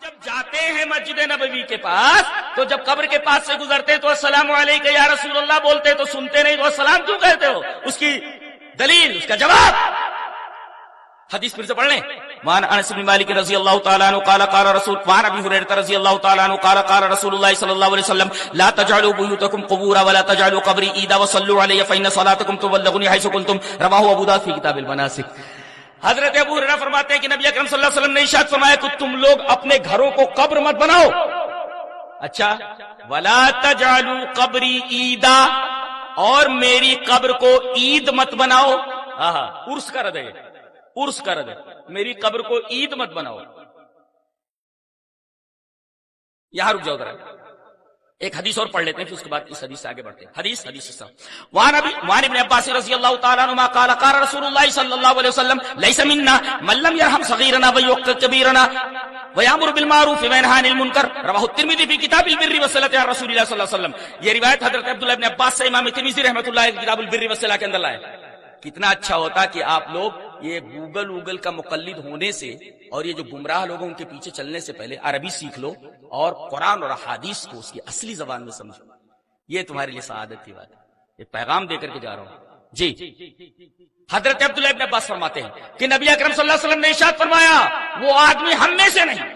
جب جاتے ہیں مسجد نبوی کے پاس تو جب قبر کے پاس سے گزرتے تو السلام علیکم یا رسول اللہ بولتے تو سنتے نہیں تو السلام کیوں کہتے ہو؟ اس کی دلیل، اس کا جواب حدیث پھر سے پڑھ لیں. وعن انس بن مالک رضی اللہ تعالی عنہ قال قال رسول وعن ابي هريره رضی اللہ تعالی عنہ قال قال رسول الله صلی اللہ علیہ وسلم لا تجعلوا بيوتكم قبورا ولا تجعلوا قبري عيدا وصلوا علي فإن صلاتكم تبلغني حيث كنتم رواه ابو داؤد في کتاب المناسک. حضرت ابو ہریرہ فرماتے ہیں کہ نبی اکرم صلی اللہ علیہ وسلم نے ارشاد فرمایا کہ تم لوگ اپنے گھروں کو قبر مت بناؤ. اچھا، ولا تجعلوا قبری عیدا، اور میری قبر کو عید مت بناؤ. عرس کا رد ہے، عرس کا رد ہے، میری قبر کو عید مت بناؤ. یہاں رک جاؤ ذرا، ایک حدیث اور پڑھ لیتے ہیں پھر اس کے بعد اس حدیث سے آگے بڑھتے ہیں. حدیث وعن ابن عباس رضی اللہ تعالی عنہما قال قال رسول اللہ صلی اللہ علیہ وسلم ليس منا من لم يرحم صغيرنا ويوقر كبيرنا ويأمر بالمعروف وينهى عن المنكر. رواه الترمذی في کتاب البر والصلة عن رسول اللہ صلی اللہ علیہ وسلم. یہ روایت حضرت عبداللہ ابن عباس سے امام ترمذی رحمۃ اللہ علیہ کتاب البر والصلة کے اندر لائے. کتنا اچھا ہوتا کہ آپ لوگ یہ گوگل کا مقلد ہونے سے اور یہ جو گمراہ لوگوں کے پیچھے چلنے سے پہلے عربی سیکھ لو اور قرآن اور احادیث کو اس کی اصلی زبان میں سمجھو. یہ تمہارے لیے سعادت کی بات ہے. یہ پیغام دے کر کے جا رہا ہوں. جی، حضرت عبداللہ ابن عباس فرماتے ہیں کہ نبی اکرم صلی اللہ علیہ وسلم نے ارشاد فرمایا وہ آدمی ہم میں سے نہیں،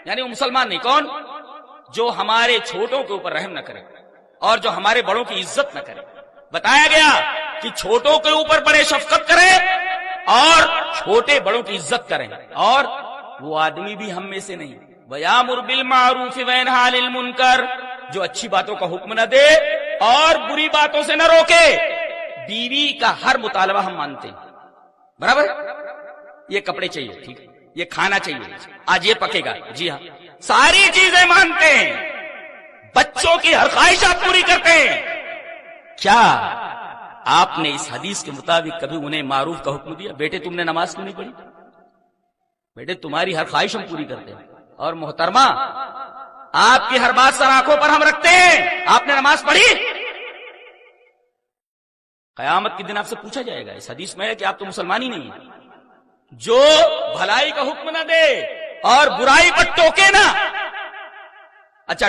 یعنی وہ مسلمان نہیں. کون؟ جو ہمارے چھوٹوں کے اوپر رحم نہ کرے اور جو ہمارے بڑوں کی عزت نہ کرے. بتایا گیا کہ چھوٹوں کے اوپر بڑے شفقت کریں اور چھوٹے بڑوں کی عزت کریں، اور وہ آدمی بھی ہم میں سے نہیں. وَيَأْمُرُ بِالْمَعْرُوفِ وَيَنْهَى عَنِ الْمُنكَرِ، جو اچھی باتوں کا حکم نہ دے اور بری باتوں سے نہ روکے. بیوی کا ہر مطالبہ ہم مانتے ہیں، برابر. یہ کپڑے چاہیے، ٹھیک ہے، یہ کھانا چاہیے، آج یہ پکے گا، جی ہاں، ساری چیزیں مانتے ہیں. بچوں کی ہر خواہش آپ پوری کرتے ہیں. کیا آپ نے اس حدیث کے مطابق کبھی انہیں معروف کا حکم دیا؟ بیٹے تم نے نماز کیوں نہیں پڑھی؟ بیٹے تمہاری ہر خواہش ہم پوری کرتے ہیں. اور محترمہ، آپ کی ہر بات سر آنکھوں پر ہم رکھتے ہیں. آپ نے نماز پڑھی؟ قیامت کے دن آپ سے پوچھا جائے گا. اس حدیث میں ہے کہ آپ تو مسلمان ہی نہیں ہیں. جو بھلائی کا حکم نہ دے اور برائی پر ٹوکے نہ. اچھا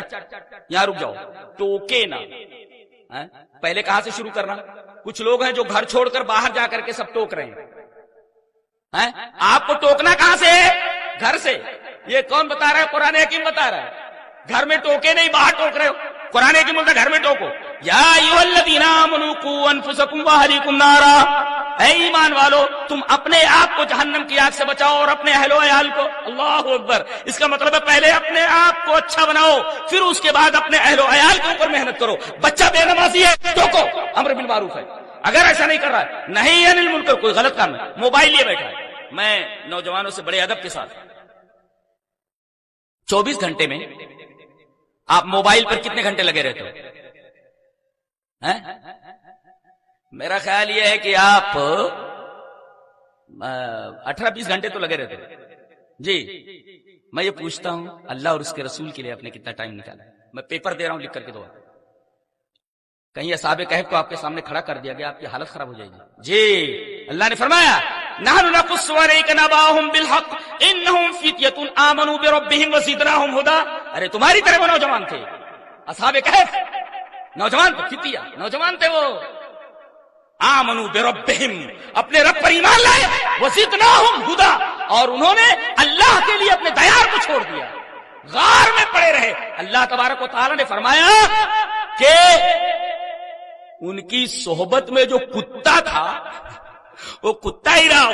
یہاں رک جاؤ، ٹوکے نہ. پہلے کہاں سے شروع کرنا؟ کچھ لوگ ہیں جو گھر چھوڑ کر باہر جا کر کے سب ٹوک رہے ہیں. آپ کو ٹوکنا کہاں سے ہے؟ گھر سے. یہ کون بتا رہا ہے؟ قرآن حکیم بتا رہا ہے. گھر میں ٹوکے نہیں، باہر ٹوک رہے ہو. قرآن حکیم بولتا ہے گھر میں ٹوکو. یا ایھا الذین آمنوا قوا انفسکم واہلیکم نارا، اے ایمان والو تم اپنے آپ کو جہنم کی آگ سے بچاؤ اور اپنے اہل و عیال کو. اللہ اکبر. اس کا مطلب ہے پہلے اپنے آپ کو اچھا بناؤ، پھر اس کے بعد اپنے اہل و عیال کے اوپر محنت کرو. بچہ بے نمازی ہے، ٹوکو، امر بالمعروف ہے. اگر ایسا نہیں کر رہا ہے، نہیں انل منکر، کوئی غلط کام ہے، موبائل لیے بیٹھا ہے. میں نوجوانوں سے بڑے ادب کے ساتھ 24 گھنٹے میں آپ موبائل پر کتنے گھنٹے لگے رہتے ہو؟ میرا خیال یہ ہے کہ آپ 18-20 گھنٹے تو لگے رہتے ہو. جی، میں یہ پوچھتا ہوں اللہ اور اس کے رسول کے لیے آپ نے کتنا ٹائم نکالا؟ میں پیپر دے رہا ہوں، لکھ کر کے دو. کہیں اصحاب کہف کو آپ کے سامنے کھڑا کر دیا گیا، آپ کی حالت خراب ہو جائے گی. جی، اللہ نے فرمایا نحن نقص عليك نبأهم بالحق انهم فتية آمنوا بربهم وزدناهم هدى. ارے تمہاری طرح وہ نوجوان تھے، اصحاب کہف نوجوان تھے، فتیہ نوجوان تھے. وہ آمنوا بربهم، اپنے رب پر ایمان لائے، وزدناهم هدى، اور انہوں نے اللہ کے لیے اپنے دیار کو چھوڑ دیا، غار میں پڑے رہے. اللہ تبارک و تعالی نے فرمایا کہ ان کی صحبت میں جو کتا تھا وہ کتا ہی رہا.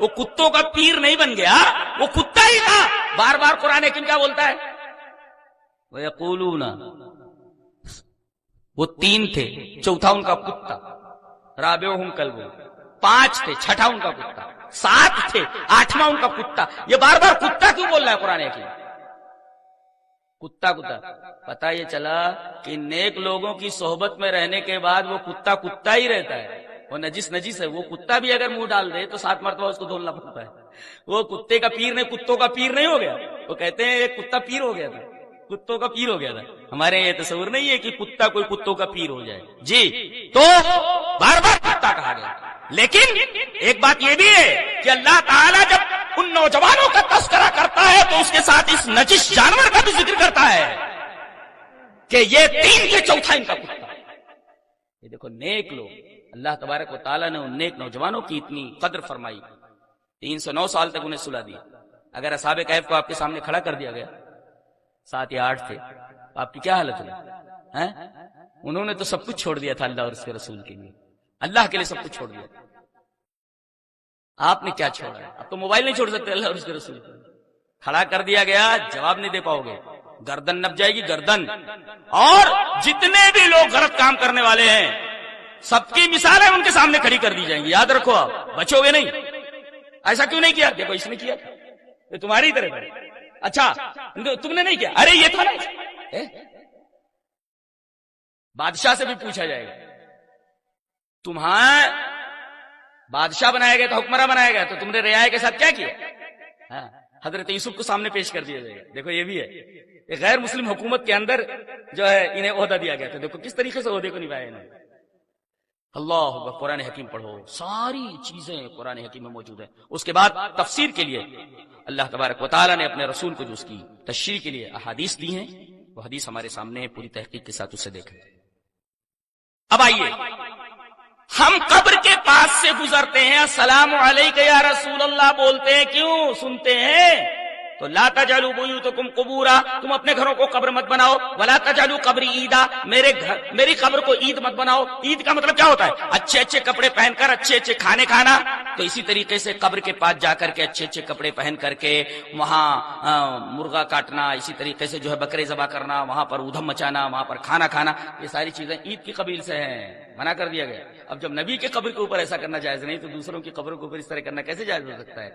وہ کتوں کا پیر نہیں بن گیا، وہ کتا ہی تھا. بار بار قرآن حکیم کیا بولتا ہے؟ وَيَقُولُونَ، وہ 3 تھے، چوتھا ان کا کتا. رابعہم کلبہم، 5 تھے، چھٹا ان کا کتا. 7 تھے، 8واں ان کا کتا. یہ بار بار کتا کیوں بول رہا ہے قرآن حکیم؟ کتا کتا. پتہ یہ چلا کہ نیک لوگوں کی صحبت میں رہنے کے بعد وہ کتا کتا ہی رہتا ہے. وہ نجس ہے. وہ کتا بھی اگر منہ ڈال دے تو 7 مرتبہ اس کو دھولنا پڑتا ہے. وہ کتے کا پیر نہیں، کتوں کا پیر نہیں ہو گیا. وہ کہتے ہیں ایک کتا پیر ہو گیا تھا، کتوں کا پیر ہو گیا تھا. ہمارے یہ تصور نہیں ہے کہ کتا کوئی کتوں کا پیر ہو جائے. جی، تو بار بار کتا کہا گیا. لیکن ایک بات یہ بھی ہے کہ اللہ تعالیٰ جب ان نوجوانوں کا تذکرہ کرتا ہے تو اس کے ساتھ اس نجس جانور کا بھی ذکر کرتا ہے کہ یہ 3 کے چوتھا ان کا کتا. یہ دیکھو نیک لوگ، اللہ تبارک و تعالیٰ نے ان نیک نوجوانوں کی اتنی قدر فرمائی، 309 سال تک انہیں صلح دی. اگر اصحاب کہف کو آپ کے سامنے کھڑا کر دیا گیا، 7 یا 8 تھے، آپ کی کیا حالت ہوئی؟ انہوں نے تو سب کچھ چھوڑ دیا تھا اللہ اور اس کے رسول کے لیے، اللہ کے لیے سب کچھ چھوڑ دیا. آپ نے کیا چھوڑا ہے؟ اب تو موبائل نہیں چھوڑ سکتے اللہ اور اس کے رسول کو. کھڑا کر دیا گیا، جواب نہیں دے پاؤ گے، گردن نپ جائے گی گردن. اور جتنے بھی لوگ غلط کام کرنے والے ہیں سب کی مثالیں ان کے سامنے کھڑی کر دی جائیں گی. یاد رکھو، آپ بچو گے نہیں. ایسا کیوں نہیں کیا؟ دیکھو اس نے کیا، یہ تمہاری طرح ہے. اچھا تم نے نہیں کیا، ارے یہ تھا نا. بادشاہ سے بھی پوچھا جائے گا، تمہارا بادشاہ بنایا گیا تھا، حکمراں بنایا گیا تو تم نے رعایا کے ساتھ کیا کیا؟ حضرت یوسف کو سامنے پیش کر دیا جائے گا. دیکھو یہ بھی ہے، ایک غیر مسلم حکومت کے اندر جو ہے انہیں عہدہ دیا گیا تھا. دیکھو کس طریقے سے عہدے کو نبھایا انہوں نے. اللہ اکبر. قرآن حکیم پڑھو، ساری چیزیں قرآن حکیم میں موجود ہیں. اس کے بعد تفسیر کے لیے اللہ تبارک و تعالیٰ نے اپنے رسول کو جو اس کی تشریح کے لیے احادیث دی ہیں، وہ حدیث ہمارے سامنے ہے، پوری تحقیق کے ساتھ اسے دیکھیں. اب آئیے، ہم قبر کے پاس سے گزرتے ہیں، السلام علیکم یا رسول اللہ بولتے ہیں، کیوں سنتے ہیں؟ تو لا تجعلوا بیوتکم قبورا، تم اپنے گھروں کو قبر مت بناؤ. ولا تجعلوا قبری عیدا، میری قبر کو عید مت بناؤ. عید کا مطلب کیا ہوتا ہے؟ اچھے اچھے کپڑے پہن کر اچھے اچھے کھانے کھانا. تو اسی طریقے سے قبر کے پاس جا کر کے اچھے اچھے کپڑے پہن کر کے وہاں مرغا کاٹنا، اسی طریقے سے جو ہے بکرے ذبح کرنا، وہاں پر ادھم مچانا، وہاں پر کھانا کھانا، یہ ساری چیزیں عید کی قبیل سے ہیں، منع کر دیا گیا. اب جب نبی کے قبر کے اوپر ایسا کرنا جائز نہیں تو دوسروں کی قبروں کے اوپر اس طرح کرنا کیسے جائز ہو سکتا ہے؟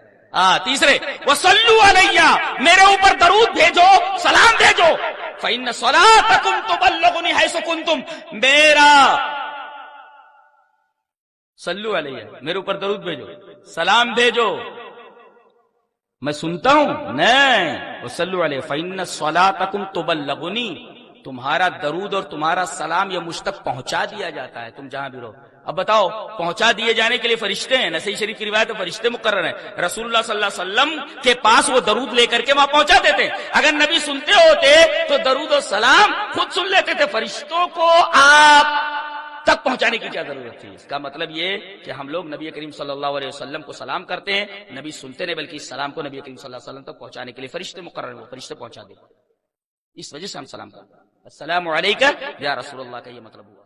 تیسرے، وصلوا علیہ، میرے اوپر درود بھیجو، سلام بھیجو. فإن صلاتکم تبلغنی حیث کنتم، میرا صلو علیہ، میرے اوپر درود بھیجو، سلام بھیجو، میں سنتا ہوں. نہیں، وصلوا علیہ فإن صلاتکم تبلغنی، تمہارا درود اور تمہارا سلام یہ مجھ تک پہنچا دیا جاتا ہے تم جہاں بھی رہو. اب بتاؤ، پہنچا دیے جانے کے لیے فرشتے ہیں، نسائی شریف کی روایت ہے فرشتے مقرر ہیں. رسول اللہ صلی اللہ علیہ وسلم کے پاس وہ درود لے کر کے وہاں پہنچا دیتے. اگر نبی سنتے ہوتے تو درود و سلام خود سن لیتے تھے، فرشتوں کو آپ تک پہنچانے کی کیا ضرورت تھی؟ اس کا مطلب یہ کہ ہم لوگ نبی کریم صلی اللہ علیہ وسلم کو سلام کرتے ہیں، نبی سنتے نہیں بلکہ اس سلام کو نبی کریم صلی اللہ علیہ وسلم تک پہنچانے کے لیے فرشتے مقرر ہیں، فرشتے پہنچا دیتے. اس وجہ سے ہم سلام کرتے ہیں، السلام علیکم یا رسول اللہ کا یہ مطلب ہوا.